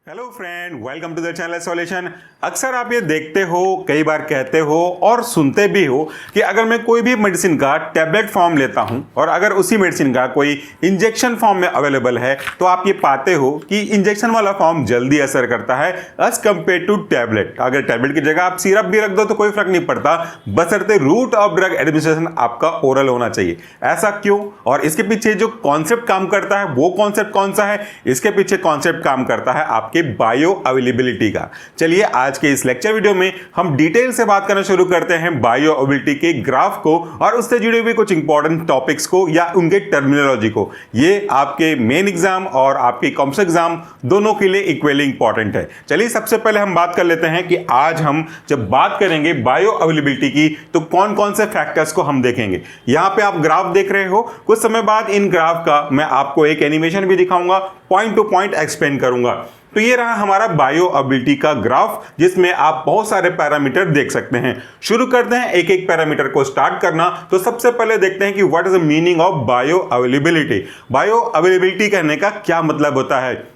Hello friend, welcome to the channel solution. अक्सर आप ये देखते हो, कई बार कहते हो और सुनते भी हो कि अगर मैं कोई भी मेडिसिन का टैबलेट फॉर्म लेता हूं और अगर उसी मेडिसिन का कोई इंजेक्शन फॉर्म में अवेलेबल है तो आप ये पाते हो कि इंजेक्शन वाला फॉर्म जल्दी असर करता है एज कंपेयर टू टैबलेट। अगर टैबलेट की जगह आप सिरप भी रख दो तो कोई फर्क नहीं पड़ता, बशर्ते रूट ऑफ ड्रग एडमिनिस्ट्रेशन आपका ओरल होना चाहिए। ऐसा क्यों और इसके पीछे जो कॉन्सेप्ट काम करता है वो कॉन्सेप्ट कौन सा है? इसके पीछे कॉन्सेप्ट काम करता है आपके बायो अवेलेबिलिटी का। चलिए आज के इस लेक्चर वीडियो में हम डिटेल से बात करना शुरू करते हैं बायो अवेलेबिलिटी के ग्राफ को और उससे जुड़े हुए कुछ इंपॉर्टेंट टॉपिक्स को या उनके टर्मिनोलॉजी को। ये आपके मेन एग्जाम और आपके कॉम्पिटिटिव एग्जाम दोनों के लिए इक्वली इंपॉर्टेंट है। चलिए सबसे पहले हम बात कर लेते हैं कि आज हम जब बात करेंगे बायो अवेलेबिलिटी की तो कौन कौन से फैक्टर्स को हम देखेंगे। यहां पे आप ग्राफ देख रहे हो, कुछ समय बाद इन ग्राफ का मैं आपको एक एनिमेशन भी दिखाऊंगा, पॉइंट टू पॉइंट एक्सप्लेन करूंगा। तो ये रहा हमारा बायो अवेलेबिलिटी का ग्राफ जिसमें आप बहुत सारे पैरामीटर देख सकते हैं। शुरू करते हैं एक एक पैरामीटर को स्टार्ट करना। तो सबसे पहले देखते हैं कि what is the meaning of bio availability. Bio availability कहने का क्या मतलब होता है?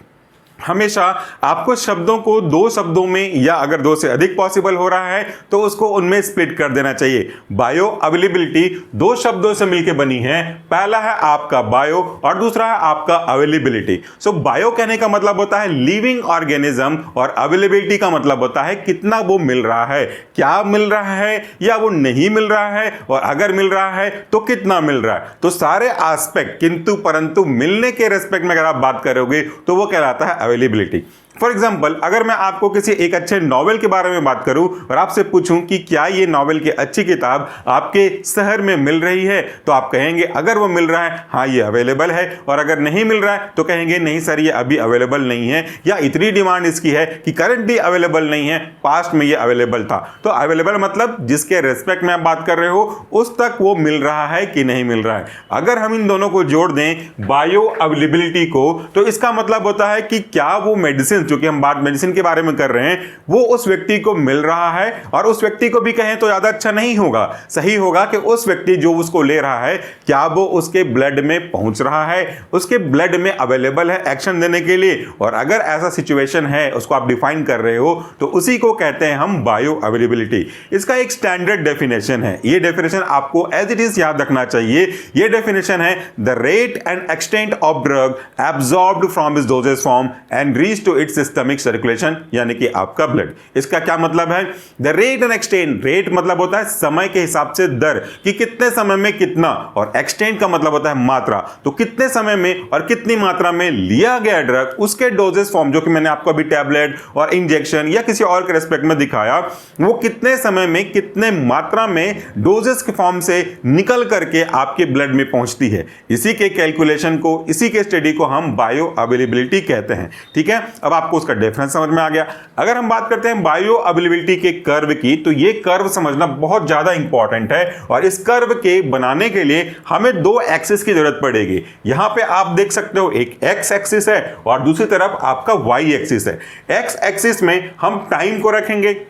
हमेशा आपको शब्दों को दो शब्दों में या अगर दो से अधिक पॉसिबल हो रहा है तो उसको उनमें स्प्लिट कर देना चाहिए। बायो अवेलेबिलिटी दो शब्दों से मिलकर बनी है, पहला है आपका बायो और दूसरा है आपका अवेलेबिलिटी। सो बायो कहने का मतलब होता है लिविंग ऑर्गेनिज्म और अवेलेबिलिटी का मतलब होता है कितना वो मिल रहा है, क्या मिल रहा है या वो नहीं मिल रहा है, और अगर मिल रहा है तो कितना मिल रहा है। तो सारे एस्पेक्ट किंतु परंतु मिलने के रेस्पेक्ट में अगर आप बात करोगे तो वो कहलाता है अवेलेबिलिटी। फॉर एग्जाम्पल, अगर मैं आपको किसी एक अच्छे नॉवेल के बारे में बात करूं और आपसे पूछूं कि क्या ये नॉवेल की अच्छी किताब आपके शहर में मिल रही है, तो आप कहेंगे अगर वो मिल रहा है हाँ ये अवेलेबल है, और अगर नहीं मिल रहा है तो कहेंगे नहीं सर ये अभी अवेलेबल नहीं है, या इतनी डिमांड इसकी है कि करंटली अवेलेबल नहीं है, पास्ट में ये अवेलेबल था। तो अवेलेबल मतलब जिसके रेस्पेक्ट में आप बात कर रहे हो उस तक वो मिल रहा है कि नहीं मिल रहा है। अगर हम इन दोनों को जोड़ दें बायो अवेलेबिलिटी को तो इसका मतलब होता है कि क्या वो मेडिसिन, जो कि हम बात मेडिसिन के बारे में कर रहे हैं, वो उस व्यक्ति को मिल रहा है। और उस व्यक्ति को भी कहें तो ज्यादा अच्छा नहीं होगा, सही होगा कि उस व्यक्ति जो उसको ले रहा है क्या वो उसके ब्लड में पहुंच रहा है, उसके ब्लड में अवेलेबल है एक्शन देने के लिए। और अगर ऐसा सिचुएशन है उसको आप डिफाइन कर रहे हो तो उसी को कहते हैं हम बायो अवेलेबिलिटी। इसका एक स्टैंडर्ड डेफिनेशन है, ये डेफिनेशन आपको एज इट इज याद रखना चाहिए। ये डेफिनेशन है the rate and extent of drug absorbed from its dosage form and reach to its systemic circulation, यानी कि आपका ब्लड। इसका क्या मतलब है? The rate and extent, rate मतलब होता है समय के हिसाब से दर कि कितने समय में कितना, और एक्सटेंट का मतलब होता है मात्रा, तो कितने समय में और कितनी मात्रा में लिया गया ड्रग उसके डोजेस फॉर्म, जो कि मैंने आपको अभी टैबलेट और इंजेक्शन या किसी और के रेस्पेक्ट में दिखाया, वो कितने समय में कितने मात्रा में डोजेस के फॉर्म से निकल करके आपके ब्लड में पहुंचती है। इसी के कैलकुलेशन को, इसी के स्टडी को हम बायो अवेलेबिलिटी कहते हैं। ठीक है, अब आपको उसका डिफरेंस समझ में आ गया। अगर हम बात करते हैं बायो अवेलेबिलिटी के कर्व की तो ये कर्व समझना बहुत ज्यादा इंपॉर्टेंट है, और इस कर्व के बनाने के लिए हमें दो एक्सिस की जरूरत पड़ेगी। यहां पे आप देख सकते हो एक एक्स एक्सिस है और दूसरी तरफ आपका वाई एक्सिस है। एक्स एक्सिस में हम टाइम को रखेंगे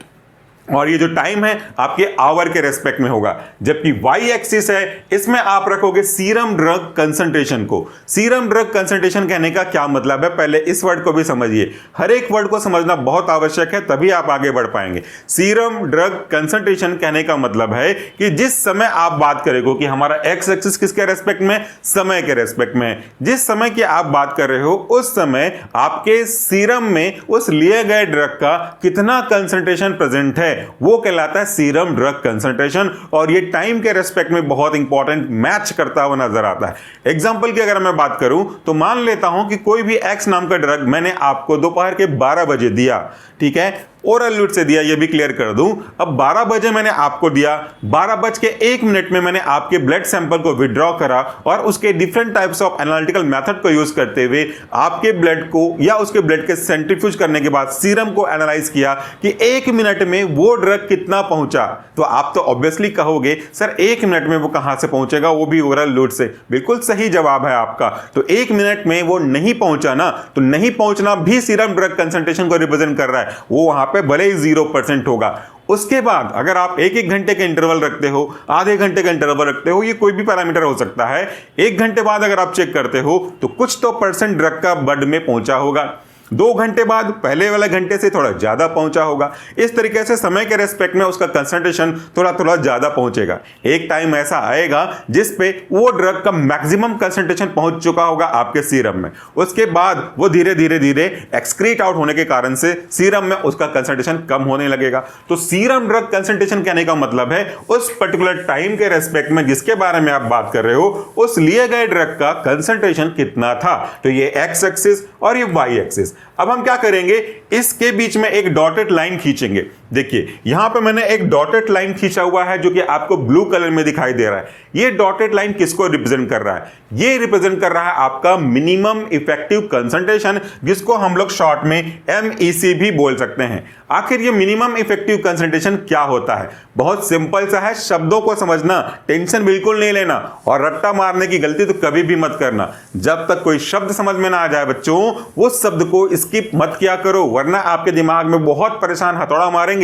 और ये जो टाइम है आपके आवर के रेस्पेक्ट में होगा, जबकि वाई एक्सिस है इसमें आप रखोगे सीरम ड्रग कंसंट्रेशन को। सीरम ड्रग कंसंट्रेशन कहने का क्या मतलब है, पहले इस वर्ड को भी समझिए। हर एक वर्ड को समझना बहुत आवश्यक है, तभी आप आगे बढ़ पाएंगे। सीरम ड्रग कंसंट्रेशन कहने का मतलब है कि जिस समय आप बात करेंगे कि हमारा एक्स एक्सिस किसके रेस्पेक्ट में, समय के रेस्पेक्ट में, जिस समय की आप बात कर रहे हो उस समय आपके सीरम में उस लिए गए ड्रग का कितना कंसंट्रेशन प्रेजेंट है वो कहलाता है सीरम ड्रग कंसंट्रेशन। और ये टाइम के रेस्पेक्ट में बहुत इंपॉर्टेंट मैच करता हुआ नजर आता है। एग्जांपल की अगर मैं बात करूं तो मान लेता हूं कि कोई भी एक्स नाम का ड्रग मैंने आपको दोपहर के 12 बजे दिया, ठीक है, ओरल रूट से दिया, ये भी क्लियर कर दूं। अब 12 बजे मैंने आपको दिया, 12:01 में मैंने आपके ब्लड सैंपल को विड्रॉ करा और उसके different types of analytical method को यूज करते हुए आपके ब्लड को या उसके ब्लड के सेंट्रीफ्यूज करने के बाद सीरम को एनालाइज किया कि 1 मिनट में वो ड्रग कितना पहुंचा। तो आप तो ऑब्वियसली कहोगे सर 1 मिनट में वो कहां से पहुंचेगा, वो भी ओरल रूट से। बिल्कुल सही जवाब है आपका। तो 1 मिनट में वो नहीं पहुंचा ना, तो नहीं पहुंचना भी सीरम ड्रग कंसंट्रेशन को रिप्रेजेंट कर रहा है, वो वहां पे भले ही 0% होगा। उसके बाद अगर आप एक घंटे का इंटरवल रखते हो, आधे घंटे का इंटरवल रखते हो, ये कोई भी पैरामीटर हो सकता है, 1 घंटे बाद अगर आप चेक करते हो तो कुछ तो परसेंट ड्रग का ब्लड में पहुंचा होगा। 2 घंटे बाद पहले वाले घंटे से थोड़ा ज्यादा पहुंचा होगा। इस तरीके से समय के रेस्पेक्ट में उसका कंसंट्रेशन थोड़ा थोड़ा ज्यादा पहुंचेगा। एक टाइम ऐसा आएगा जिस पे वो ड्रग का मैक्सिमम कंसंट्रेशन पहुंच चुका होगा आपके सीरम में, उसके बाद वो धीरे धीरे एक्सक्रीट आउट होने के कारण से सीरम में उसका कंसंट्रेशन कम होने लगेगा। तो सीरम ड्रग कंसंट्रेशन कहने का मतलब है उस पर्टिकुलर टाइम के रेस्पेक्ट में जिसके बारे में आप बात कर रहे हो उस लिए गए ड्रग का कंसंट्रेशन कितना था। तो ये एक्स एक्सिस और ये वाई एक्सिस। अब हम क्या करेंगे, इसके बीच में एक डॉटेड लाइन खींचेंगे। देखिए यहां पे मैंने एक डॉटेड लाइन खींचा हुआ है जो कि आपको ब्लू कलर में दिखाई दे रहा है। ये डॉटेड लाइन किसको रिप्रेजेंट कर रहा है? ये रिप्रेजेंट कर रहा है आपका मिनिमम इफेक्टिव कंसंट्रेशन, जिसको हम लोग शॉर्ट में MEC भी बोल सकते हैं। आखिर ये मिनिमम इफेक्टिव कंसंट्रेशन क्या होता है? बहुत सिंपल सा है, शब्दों को समझना, टेंशन बिल्कुल नहीं लेना और रट्टा मारने की गलती तो कभी भी मत करना। जब तक कोई शब्द समझ में ना आ जाए बच्चों, वो शब्द को स्किप मत किया करो, वरना आपके दिमाग में बहुत परेशान हथौड़ा मारेंगे।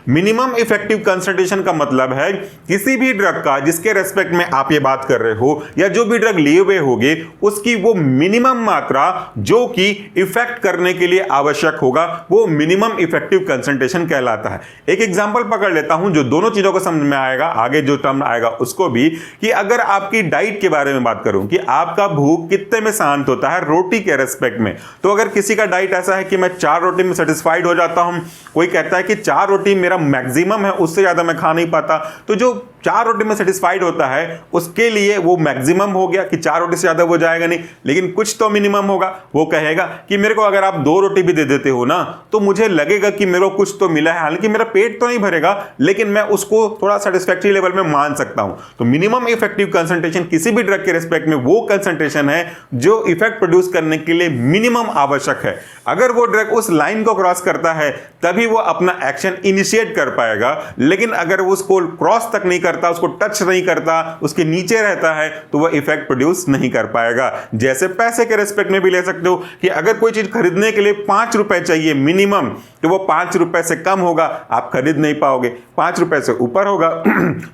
मिनिमम इफेक्टिव कंसंट्रेशन का मतलब है किसी भी ड्रग का जिसके रेस्पेक्ट में आप ये बात कर रहे हो या जो भी ड्रग लिए हुए होगे उसकी वो मिनिमम मात्रा जो कि इफेक्ट करने के लिए आवश्यक होगा, वो मिनिमम इफेक्टिव कंसंट्रेशन कहलाता है। एक एग्जांपल पकड़ लेता हूं जो दोनों चीजों को समझ में आएगा, आगे जो टर्म आएगा उसको भी, कि अगर आपकी डाइट के बारे में बात करूं कि आपका भूख कितने में शांत होता है रोटी के रेस्पेक्ट में, तो अगर किसी का डाइट ऐसा है कि मैं 4 रोटी में सेटिस्फाइड हो जाता हूं, कोई कहता है कि 4 रोटी मेरा मैक्सिमम है, उससे ज्यादा मैं खा नहीं पाता, तो जो 4 रोटी में सेटिस्फाइड होता है उसके लिए वो मैक्सिमम हो गया कि 4 रोटी से ज्यादा वो जाएगा नहीं, लेकिन कुछ तो मिनिमम होगा। वो कहेगा कि मेरे को अगर आप 2 रोटी भी दे देते हो ना तो मुझे लगेगा कि मेरे को कुछ तो मिला है, हालांकि मेरा पेट तो नहीं भरेगा लेकिन मैं उसको थोड़ा सेटिस्फैक्टरी लेवल में मान सकता हूं। तो मिनिमम इफेक्टिव कंसंट्रेशन किसी भी ड्रग के रेस्पेक्ट में वो कंसंट्रेशन है जो इफेक्ट प्रोड्यूस करने के लिए मिनिमम आवश्यक है। अगर वो ड्रग उस लाइन को क्रॉस करता है तभी वो अपना एक्शन इनिशिएट कर पाएगा, लेकिन अगर वो उसको क्रॉस तक नहीं करता, उसको टच नहीं करता, उसके नीचे रहता है, तो वो इफेक्ट प्रोड्यूस नहीं कर पाएगा। जैसे पैसे के रेस्पेक्ट में भी ले सकते हो कि अगर कोई चीज खरीदने के लिए 5 रुपए चाहिए मिनिमम, तो वो 5 रुपए से कम होगा आप खरीद नहीं पाओगे, 5 रुपए से ऊपर होगा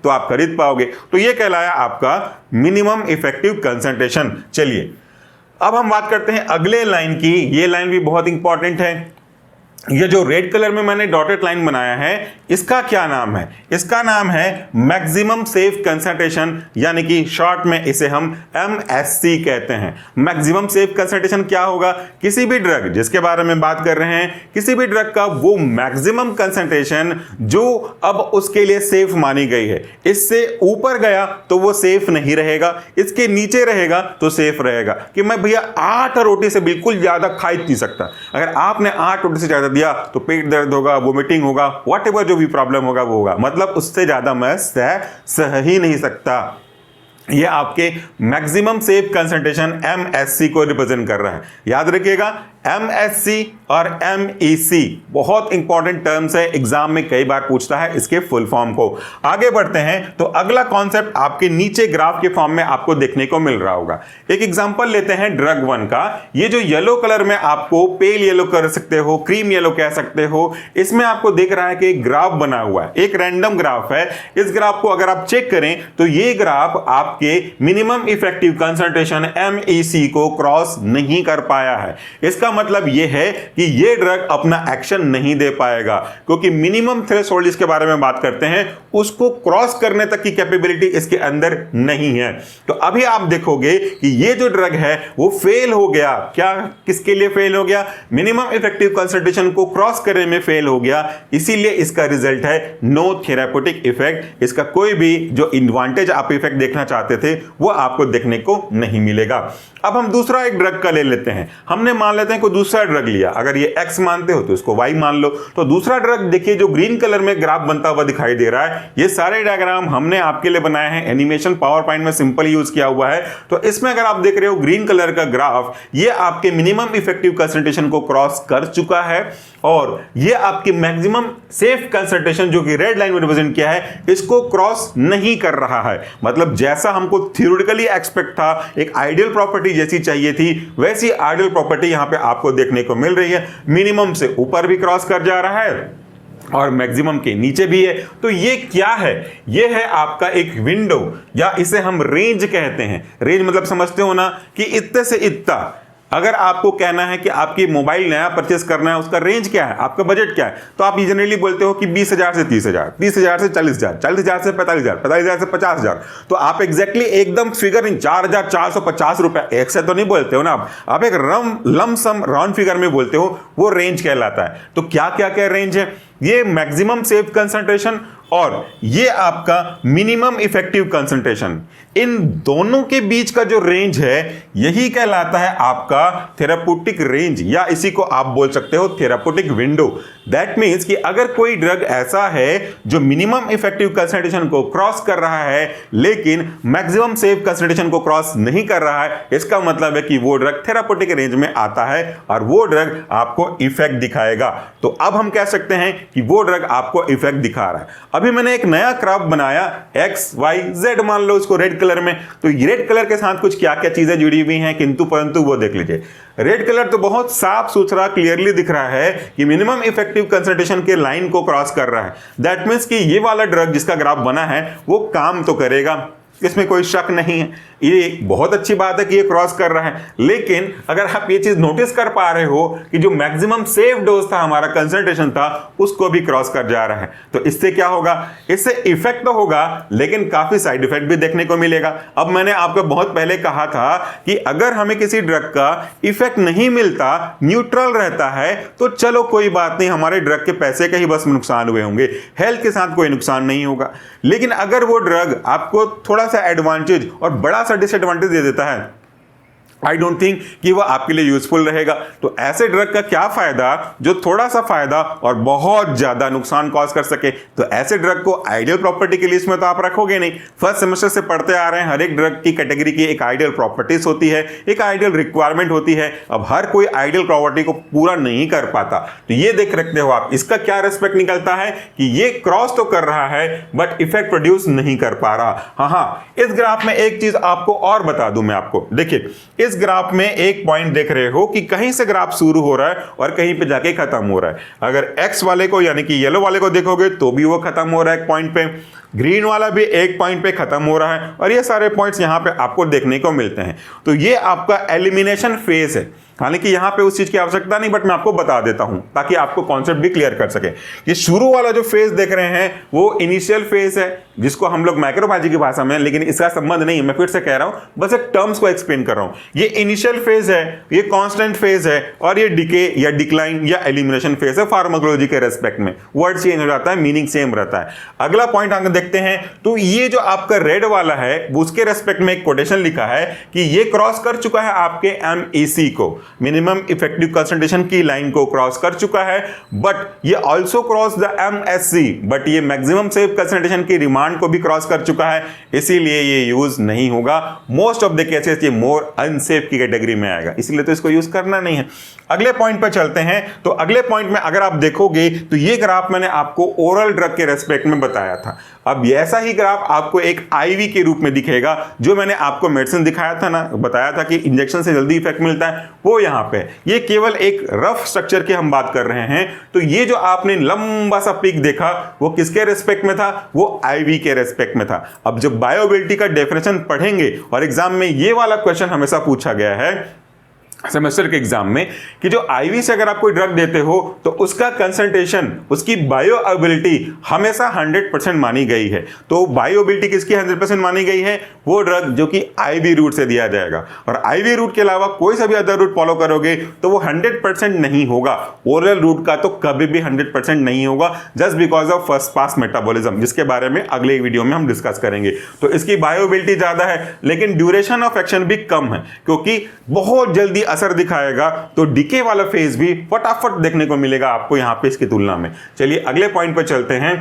तो आप खरीद पाओगे। तो ये कहलाया आपका मिनिमम इफेक्टिव कंसंट्रेशन। चलिए अब हम बात करते हैं अगले लाइन की। ये लाइन भी बहुत इंपॉर्टेंट है। ये जो रेड कलर में मैंने डॉटेड लाइन बनाया है इसका क्या नाम है? इसका नाम है मैक्सिमम सेफ कंसंट्रेशन, यानी कि शॉर्ट में इसे हम MSC कहते हैं। मैक्सिमम सेफ कंसंट्रेशन क्या होगा? किसी भी ड्रग जिसके बारे में बात कर रहे हैं, किसी भी ड्रग का वो मैक्सिमम कंसंट्रेशन जो अब उसके लिए सेफ मानी गई है, इससे ऊपर गया तो वो सेफ नहीं रहेगा, इसके नीचे रहेगा तो सेफ रहेगा। कि मैं भैया 8 रोटी से बिल्कुल ज्यादा खा ही नहीं सकता, अगर आपने 8 रोटी से ज्यादा दिया तो पेट दर्द होगा, वोमिटिंग होगा, व्हाटएवर जो भी प्रॉब्लम होगा वो होगा, मतलब उससे ज्यादा मैं सह ही नहीं सकता। ये आपके मैक्सिमम सेफ कंसंट्रेशन MSC को रिप्रेजेंट कर रहा है। याद रखिएगा MSC और MEC बहुत इंपॉर्टेंट टर्म्स है, एग्जाम में कई बार पूछता है इसके फुल फॉर्म को। आगे बढ़ते हैं तो अगला कॉन्सेप्ट आपके नीचे ग्राफ के फॉर्म में आपको देखने को मिल रहा होगा। एक एग्जांपल लेते हैं ड्रग 1 का। ये जो येलो कलर में आपको पेल येलो कर सकते हो, क्रीम येलो कह सकते हो, इसमें आपको दिख रहा है कि एक ग्राफ बना हुआ है, एक रैंडम ग्राफ है। इस ग्राफ को अगर आप चेक करें तो ये ग्राफ आपके मिनिमम इफेक्टिव कंसंट्रेशन MEC को क्रॉस नहीं कर पाया है। इसका मतलब यह है कि यह ड्रग अपना एक्शन नहीं दे पाएगा, क्योंकि मिनिमम थ्रेशोल्ड इसके बारे में बात करते हैं, उसको क्रॉस करने तक की कैपेबिलिटी इसके अंदर नहीं है। तो अभी आप देखोगे कि ये जो ड्रग है वो फेल हो गया। क्या किसके लिए फेल हो गया? मिनिमम इफेक्टिव कंसंट्रेशन को क्रॉस करने में फेल हो गया, इसीलिए इसका रिजल्ट है नो थेराप्यूटिक इफेक्ट। इसका कोई भी जो एडवांटेज आप इफेक्ट देखना चाहते थे वो आपको देखने को नहीं मिलेगा। अब हम दूसरा एक ड्रग का ले लेते हैं। हमने मान लेते हैं कोई दूसरा ड्रग लिया, अगर ये X मानते हो तो इसको Y मान लो। तो दूसरा ड्रग देखिए जो ग्रीन कलर में ग्राफ बनता हुआ दिखाई दे रहा है, ये सारे डायग्राम हमने आपके लिए बनाए हैं, एनिमेशन पावरपॉइंट में सिंपल यूज किया हुआ है। तो इसमें अगर आप देख रहे हो ग्रीन कलर का ग्राफ, ये आपके मिनिमम इफेक्टिव कंसंट्रेशन को क्रॉस कर चुका है और ये आपकी मैक्सिमम सेफ कंसंट्रेशन जो कि रेड लाइन में रिप्रेजेंट किया है इसको क्रॉस नहीं कर रहा है। मतलब जैसा हमको थ्योरेटिकली एक्सपेक्ट था, एक आइडियल प्रॉपर्टी जैसी चाहिए थी, वैसी आइडियल प्रॉपर्टी यहां पे आपको देखने को मिल रही है। मिनिमम से ऊपर भी क्रॉस कर जा रहा है और मैक्सिमम के नीचे भी है। तो ये क्या है? ये है आपका एक विंडो, या इसे हम रेंज कहते हैं। रेंज मतलब समझते हो ना कि इतने से इतना अगर आपको कहना है कि आपकी मोबाइल नया परचेस करना है, उसका रेंज क्या है, आपका बजट क्या है, तो आप जनरली बोलते हो कि 20,000 से 30,000, 30,000 से 40,000, 40,000 से 45,000, 45,000 से 50,000। तो आप एग्जैक्टली एकदम फिगर नहीं 4,450 रुपए एक से तो नहीं बोलते हो ना, आप एक लमसम राउंड फिगर में बोलते हो, वो रेंज कहलाता है। तो क्या क्या क्या रेंज है, ये मैक्सिमम सेफ कंसंट्रेशन और ये आपका मिनिमम इफेक्टिव कंसंट्रेशन, इन दोनों के बीच का जो रेंज है यही कहलाता है आपका थेराप्यूटिक रेंज, या इसी को आप बोल सकते हो थेराप्यूटिक विंडो। दैट मीन्स कि अगर कोई ड्रग ऐसा है जो मिनिमम इफेक्टिव कंसंट्रेशन को क्रॉस कर रहा है लेकिन मैक्सिमम सेफ कंसंट्रेशन को क्रॉस नहीं कर रहा है, इसका मतलब है कि वो ड्रग थेराप्यूटिक रेंज में आता है और वो ड्रग आपको इफेक्ट दिखाएगा। तो अब हम कह सकते हैं कि वो ड्रग आपको इफेक्ट दिखा रहा है। अभी मैंने एक नया ग्राफ बनाया XYZ, मान लो इसको रेड कलर में, तो रेड कलर के साथ कुछ क्या क्या चीजें जुड़ी हुई हैं किंतु परंतु वो देख लीजिए। रेड कलर तो बहुत साफ सुथरा क्लियरली दिख रहा है कि मिनिमम इफेक्टिव कंसंट्रेशन के लाइन को क्रॉस कर रहा है। दैट मीन्स कि ये वाला ड्रग जिसका ग्राफ बना है वो काम तो करेगा, इसमें कोई शक नहीं है। ये बहुत अच्छी बात है कि ये क्रॉस कर रहा है, लेकिन अगर आप ये चीज नोटिस कर पा रहे हो कि जो मैक्सिमम सेफ डोज था, हमारा कंसंट्रेशन था, उसको भी क्रॉस कर जा रहा है, तो इससे क्या होगा, इससे इफेक्ट तो होगा लेकिन काफी साइड इफेक्ट भी देखने को मिलेगा। अब मैंने आपको बहुत पहले कहा था कि अगर हमें किसी ड्रग का इफेक्ट नहीं मिलता, न्यूट्रल रहता है, तो चलो कोई बात नहीं, हमारे ड्रग के पैसे का ही बस नुकसान हुए होंगे, हेल्थ के साथ कोई नुकसान नहीं होगा। लेकिन अगर वो ड्रग आपको थोड़ा सा एडवांटेज और बड़ा सा डिसएडवांटेज दे देता है, आई डोंट थिंक कि वो आपके लिए यूजफुल रहेगा। तो ऐसे ड्रग का क्या फायदा जो थोड़ा सा फायदा और बहुत ज्यादा नुकसान कॉज कर सके। तो ऐसे ड्रग को आइडियल प्रॉपर्टी की लिस्ट में तो आप रखोगे नहीं। फर्स्ट सेमेस्टर से पढ़ते आ रहे हैं, हर एक ड्रग की कैटेगरी की एक आइडियल प्रॉपर्टीज होती है, एक आइडियल रिक्वायरमेंट होती है। अब हर कोई आइडियल प्रॉपर्टी को पूरा नहीं कर पाता, तो ये देख रखते हो आप, इसका क्या रेस्पेक्ट निकलता है कि ये क्रॉस तो कर रहा है बट इफेक्ट प्रोड्यूस नहीं कर पा रहा। हाँ, इस ग्राफ में एक चीज आपको और बता दूं मैं आपको, देखिए इस ग्राफ में एक पॉइंट देख रहे हो कि कहीं से ग्राफ शुरू हो रहा है और कहीं पे जाके खत्म हो रहा है। अगर एक्स वाले को यानी कि येलो वाले को देखोगे तो भी वो खत्म हो रहा है एक पॉइंट पे, ग्रीन वाला भी एक पॉइंट पे खत्म हो रहा है, और ये सारे पॉइंट्स यहां पे आपको देखने को मिलते हैं। तो ये आपका एलिमिनेशन फेज है। हालांकि यहां पे उस चीज की आवश्यकता नहीं, बट मैं आपको बता देता हूं ताकि आपको कॉन्सेप्ट भी क्लियर कर सके। ये शुरू वाला जो फेज देख रहे हैं वो इनिशियल फेज है, जिसको हम लोग माइक्रोबायोलॉजी की भाषा में, लेकिन इसका संबंध नहीं है, मैं फिर से कह रहा हूं, बस एक टर्म्स को एक्सप्लेन कर रहा हूं। ये इनिशियल फेज है, ये कांस्टेंट फेज है, और ये डिके या डिक्लाइन या एलिमिनेशन फेज है फार्माकोलॉजी के रेस्पेक्ट में। वर्ड चेंज हो जाता है, मीनिंग सेम रहता है। अगला पॉइंट हम देखते हैं, तो ये जो आपका रेड वाला है उसके रेस्पेक्ट में एक कोटेशन लिखा है कि ये क्रॉस कर चुका है आपके MEC को, मिनिमम इफेक्टिव कंसंट्रेशन की लाइन को क्रॉस कर चुका है, बट ये also cross the MSC, but ये मैक्सिमम सेफ कंसंट्रेशन की डिमांड को भी क्रॉस कर चुका है, इसीलिए ये यूज नहीं होगा। मोस्ट ऑफ द केसेस ये मोर अनसेफ की कैटेगरी में आएगा, इसलिए तो इसको यूज करना नहीं है। अगले पॉइंट पर चलते हैं। तो अगले पॉइंट में अगर आप देखोगे तो ये ग्राफ मैंने आपको ओरल ड्रग के रेस्पेक्ट में बताया था। अब ऐसा ही ग्राफ आपको एक IV के रूप में दिखेगा, जो मैंने आपको मेडिसिन दिखाया था ना, बताया था कि इंजेक्शन से जल्दी इफेक्ट मिलता है, वो यहां पे ये केवल एक रफ स्ट्रक्चर की हम बात कर रहे हैं। तो ये जो आपने लंबा सा पीक देखा वो किसके रेस्पेक्ट में था, वो IV के रेस्पेक्ट में था। अब जब बायोअवेलेबिलिटी का डेफिनेशन पढ़ेंगे, और एग्जाम में ये वाला क्वेश्चन हमेशा पूछा गया है सेमेस्टर के एग्जाम में, कि जो IV से अगर आप कोई ड्रग देते हो तो उसका कंसंट्रेशन, उसकी बायोअवेलेबिलिटी हमेशा 100% मानी गई है। तो बायोअवेलेबिलिटी किसकी 100% मानी गई है, वो ड्रग जो कि IV रूट से दिया जाएगा, और IV रूट के अलावा कोई सा भी अदर रूट फॉलो करोगे तो वो 100% नहीं होगा। ओरल रूट का तो कभी भी 100% नहीं होगा, just because of first pass metabolism, जिसके बारे में अगले वीडियो में हम डिस्कस करेंगे। तो इसकी बायोअवेलेबिलिटी ज्यादा है लेकिन ड्यूरेशन ऑफ एक्शन भी कम है, क्योंकि बहुत जल्दी असर दिखाएगा। तो डीके वाला फेज भी फटाफट देखने को मिलेगा आपको यहां पे इसकी तुलना में। चलिए अगले पॉइंट पर चलते हैं।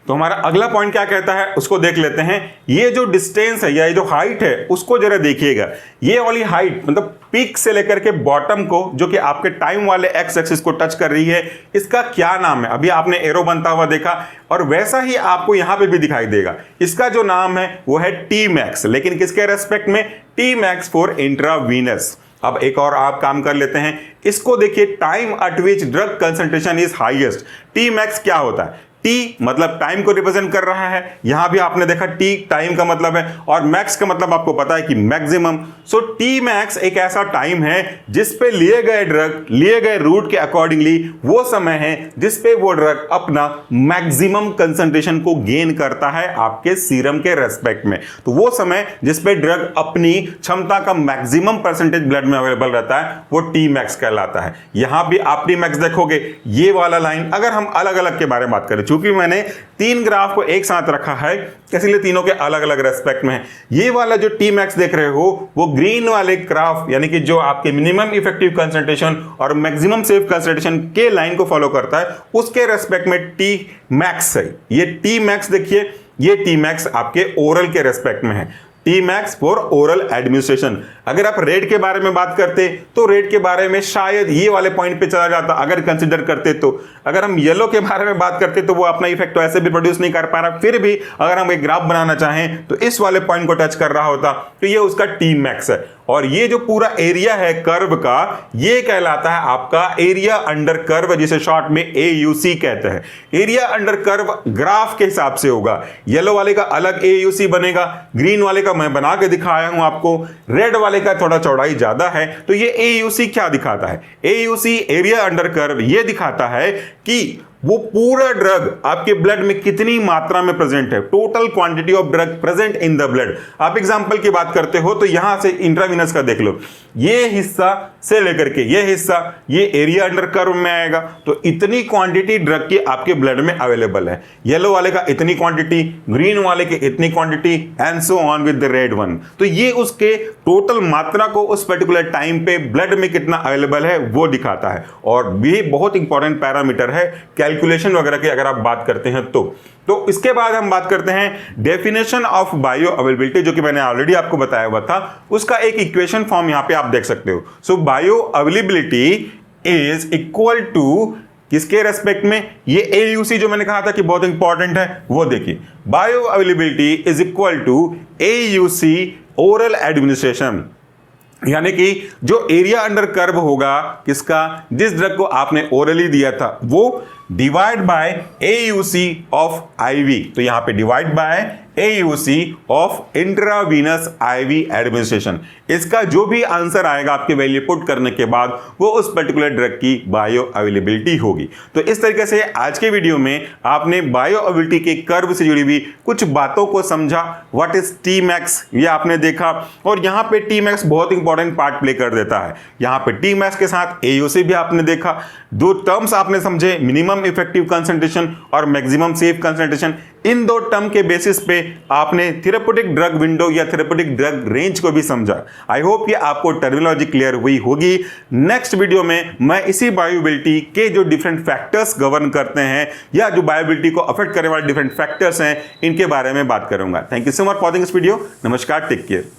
तो हमारा अगला पॉइंट क्या कहता है उसको देख लेते हैं। ये जो डिस्टेंस है या ये जो हाइट है उसको जरा देखिएगा। ये वाली हाइट मतलब पीक से लेकर के बॉटम को, जो कि आपके टाइम वाले एक्स एक्सिस को टच कर रही है, इसका क्या नाम है। अभी आपने एरो बनता हुआ देखा, और वैसा ही आपको यहां पे भी दिखाई देगा। इसका जो नाम है वो है Tmax, लेकिन किसके रेस्पेक्ट में, Tmax फॉर इंट्रावीनस। अब एक और आप काम कर लेते हैं, इसको देखिए, time eight which drug concentration is highest. Tmax क्या होता है, टी मतलब टाइम को रिप्रेजेंट कर रहा है, यहां भी आपने देखा टी टाइम का मतलब है, और मैक्स का मतलब आपको पता है कि मैक्सिमम। सो टी मैक्स एक ऐसा टाइम है जिस पे लिए गए ड्रग लिए गए रूट के अकॉर्डिंगली वो समय है जिस पे वो ड्रग अपना मैक्सिमम कंसंट्रेशन को गेन करता है आपके सीरम के रेस्पेक्ट में। तो वो समय जिस पे ड्रग अपनी क्षमता का मैक्सिमम परसेंटेज ब्लड में अवेलेबल रहता है वो टी मैक्स कहलाता है। यहां भी आप टी मैक्स देखोगे, ये वाला लाइन, अगर हम अलग अलग के बारे में बात करें, क्योंकि मैंने 3 ग्राफ को एक साथ रखा है इसलिए तीनों के अलग अलग रेस्पेक्ट में है। ये वाला जो टी मैक्स देख रहे हो वो ग्रीन वाले ग्राफ यानी कि जो आपके मिनिमम इफेक्टिव कंसंट्रेशन और मैक्सिमम सेफ कंसंट्रेशन के लाइन को फॉलो करता है, उसके रेस्पेक्ट में टी मैक्स है। ये टी मैक्स देखिए, ये टी मैक्स आपके ओरल के रेस्पेक्ट में है, T max for oral administration. अगर आप रेट के बारे में बात करते तो रेट के बारे में शायद ये वाले पॉइंट पे चला जाता अगर कंसीडर करते तो। अगर हम येलो के बारे में बात करते तो वो अपना इफेक्ट तो ऐसे भी प्रोड्यूस नहीं कर पा रहा, फिर भी अगर हम एक ग्राफ बनाना चाहें तो इस वाले पॉइंट को टच कर रहा होता, तो ये उसका टी मैक्स है। और ये जो पूरा एरिया है कर्व का, ये कहलाता है आपका एरिया अंडर कर्व, जिसे शॉर्ट में AUC कहते हैं। एरिया अंडर कर्व ग्राफ के हिसाब से होगा, येलो वाले का अलग AUC बनेगा, ग्रीन वाले का मैं बना के दिखाया हूं आपको, रेड वाले का थोड़ा चौड़ाई ज्यादा है। तो ये AUC क्या दिखाता है? AUC एरिया अंडर कर्व ये दिखाता है कि वो पूरा ड्रग आपके ब्लड में कितनी मात्रा में प्रेजेंट है, total quantity of drug present in the blood. आप एग्जांपल की बात करते हो तो यहां से इंट्रावीनस का देख लो, ये हिस्सा से लेकर के ये हिस्सा ये एरिया अंडर कर्व में आएगा, तो इतनी क्वांटिटी ड्रग की आपके ब्लड में अवेलेबल है। येलो वाले का इतनी क्वांटिटी, ग्रीन वाले की इतनी quantity, and so on with the red one. तो ये उसके टोटल मात्रा को उस पर्टिकुलर टाइम पे ब्लड में कितना अवेलेबल है वो दिखाता है। और भी बहुत इंपॉर्टेंट पैरामीटर है कैलकुलेशन वगैरह की अगर आप बात करते हैं तो इसके बाद हम बात करते हैं डेफिनेशन ऑफ बायो अवेलेबिलिटी, जो कि मैंने ऑलरेडी आपको बताया हुआ था। उसका एक इक्वेशन फॉर्म यहां पे आप देख सकते हो। So bioavailability is equal to किसके रेस्पेक्ट में? ये AUC जो मैंने कहा था कि बहुत इंपॉर्टेंट है, वो देखिए, bioavailability is equal to AUC oral administration, यानी कि जो एरिया अंडर कर्व होगा किसका, जिस ड्रग को आपने ओरली दिया था, वो divide by AUC of IV। तो यहां पे divide by AUC of intravenous IV administration. इसका जो भी आंसर आएगा आपके वैल्यू पुट करने के बाद वो उस पर्टिकुलर ड्रग की बायो अवेलेबिलिटी होगी। तो इस तरीके से आज के वीडियो में आपने बायो अवेलेबिलिटी के कर्व से जुड़ी हुई कुछ बातों को समझा। व्हाट इज टी मैक्स ये आपने देखा, और यहां पे टी मैक्स बहुत इंपॉर्टेंट पार्ट प्ले कर देता है। यहां पे टी मैक्स के साथ AUC भी आपने देखा, दो टर्म्स आपने समझे, मिनिमम इफेक्टिव कंसंट्रेशन और मैक्सिमम सेफ कंसंट्रेशन। इन दो टर्म के बेसिस पे आपने थेरेप्यूटिक ड्रग विंडो या थेरेप्यूटिक ड्रग रेंज को भी समझा। आई होप कि आपको टर्मिनोलॉजी क्लियर हुई होगी। नेक्स्ट वीडियो में मैं इसी बायोबिलिटी के जो डिफरेंट फैक्टर्स गवर्न करते हैं या जो बायोबिलिटी को अफेक्ट करने वाले डिफरेंट फैक्टर्स हैं, इनके बारे में बात करूंगा। Thank you so much for watching this video. नमस्कार, टेक केयर।